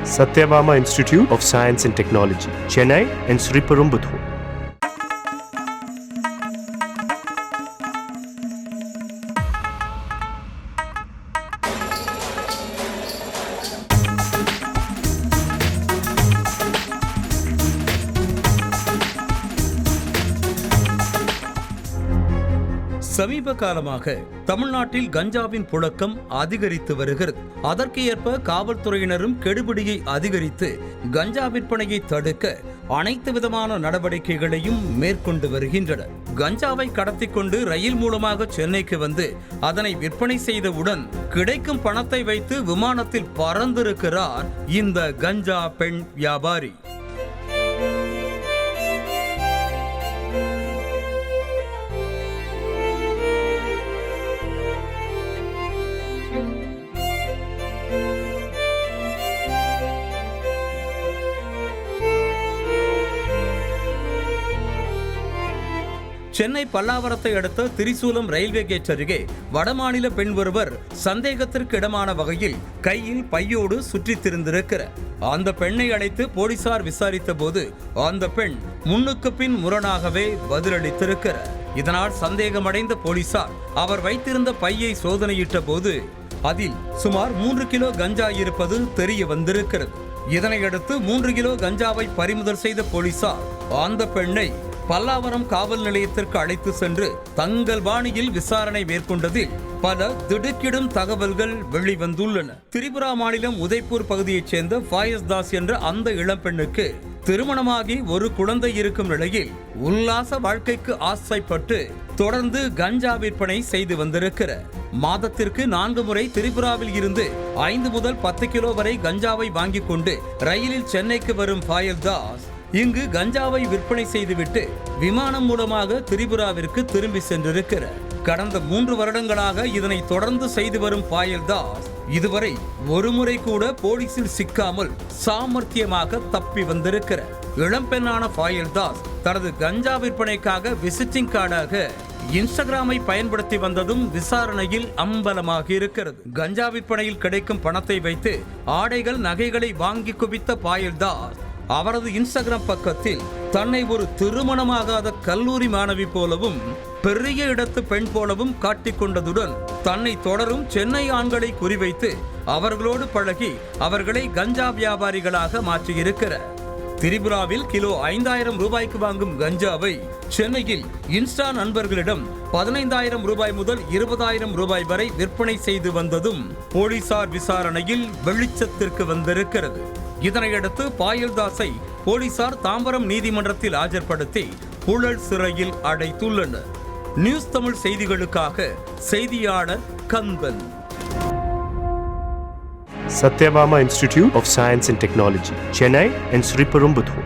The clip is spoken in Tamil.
Satyabama Institute of Science and Technology, Chennai and Sriperumbudur. சமீப காலமாக தமிழ்நாட்டில் கஞ்சாவின் புழக்கம் அதிகரித்து வருகிறது. அதற்கு ஏற்ப காவல்துறையினரும் கெடுபிடியை அதிகரித்து கஞ்சா விற்பனையை தடுக்க அனைத்து விதமான நடவடிக்கைகளையும் மேற்கொண்டு வருகின்றனர். கஞ்சாவை கடத்தி கொண்டு ரயில் மூலமாக சென்னைக்கு வந்து அதனை விற்பனை செய்தவுடன் கிடைக்கும் பணத்தை வைத்து விமானத்தில் பறந்திருக்கிறார் இந்த கஞ்சா பெண் வியாபாரி. சென்னை பல்லாவரத்தை அடுத்த திரிசூலம் ரயில்வே கேட் அருகே வடமாநில பெண் ஒருவர் சந்தேகத்திற்கு இடமான வகையில் கையில் பையோடு சுற்றித் திரிந்திருக்கிறார். அந்த பெண்ணை அழைத்து போலீசார் விசாரித்த போது அந்த பெண் முன்னுக்கு பின் முரணாகவே பதிலளித்திருக்கிறார். இதனால் சந்தேகமடைந்த போலீசார் அவர் வைத்திருந்த பையை சோதனையிட்ட போது அதில் சுமார் 3 கிலோ கஞ்சா இருப்பது தெரிய வந்திருக்கிறது. இதனையடுத்து 3 கிலோ கஞ்சாவை பறிமுதல் செய்த போலீசார் அந்த பெண்ணை பல்லாவரம் காவல் நிலையத்திற்கு அழைத்து சென்று தங்கள் பாணியில் விசாரணை மேற்கொண்டதில் பல திடுக்கிடும் தகவல்கள் வெளிவந்துள்ளன. திரிபுரா மாநிலம் உதய்பூர் பகுதியைச் சேர்ந்த ஃபாயஸ் தாஸ் என்ற அந்த இளம்பெண்ணுக்கு திருமணமாகி ஒரு குழந்தை இருக்கும் நிலையில் உல்லாச வாழ்க்கைக்கு ஆசைப்பட்டு தொடர்ந்து கஞ்சா விற்பனை செய்து வந்திருக்கிறார். மாதத்திற்கு 4 முறை திரிபுராவில் இருந்து 5 முதல் 10 கிலோ வரை கஞ்சாவை வாங்கிக் கொண்டு ரயிலில் சென்னைக்கு வரும் ஃபாயஸ் தாஸ் இங்கு கஞ்சாவை விற்பனை செய்துவிட்டு விமானம் மூலமாக திரிபுராவிற்கு திரும்பி சென்றிருக்கிறார். கடந்த 3 வருடங்களாக இதனை தொடர்ந்து செய்து வரும் ஃபாயஸ் தாஸ் இதுவரை ஒரு முறை கூட போலீசில் சிக்காமல் சாமர்த்தியமாக தப்பி வந்திருக்கிறார். இளம்பெண்ணான ஃபாயஸ் தாஸ் தனது கஞ்சா விற்பனைக்காக விசிட்டிங் கார்டாக இன்ஸ்டாகிராமை பயன்படுத்தி வந்ததும் விசாரணையில் அம்பலமாக இருக்கிறது. கஞ்சா விற்பனையில் கிடைக்கும் பணத்தை வைத்து ஆடைகள் நகைகளை வாங்கி குவித்த ஃபாயஸ் தாஸ் அவரது இன்ஸ்டாகிராம் பக்கத்தில் தன்னை ஒரு திருமணமாகாத கல்லூரி மாணவி போலவும் பெரிய இடத்து பெண் போலவும் காட்டிக்கொண்டதுடன் தன்னை தொடரும் சென்னை ஆண்களை குறிவைத்து அவர்களோடு பழகி அவர்களை கஞ்சா வியாபாரிகளாக மாற்றியிருக்கிறார். திரிபுராவில் கிலோ 5000 ரூபாய்க்கு வாங்கும் கஞ்சாவை சென்னையில் இன்ஸ்டா நண்பர்களிடம் 15,000 ரூபாய் முதல் 20,000 ரூபாய் வரை விற்பனை செய்து வந்ததும் போலீசார் விசாரணையில் வெளிச்சத்திற்கு வந்திருக்கிறது. இதனையடுத்து ஃபாயஸ் தாஸை போலீசார் தாம்பரம் நீதிமன்றத்தில் ஆஜர்படுத்தி புழல் சிறையில் அடைத்துள்ளனர். நியூஸ் தமிழ் செய்திகளுக்காக செய்தியாளர் Kandan. Satyabama Institute of Science and Technology, Chennai and Sriperumbudur.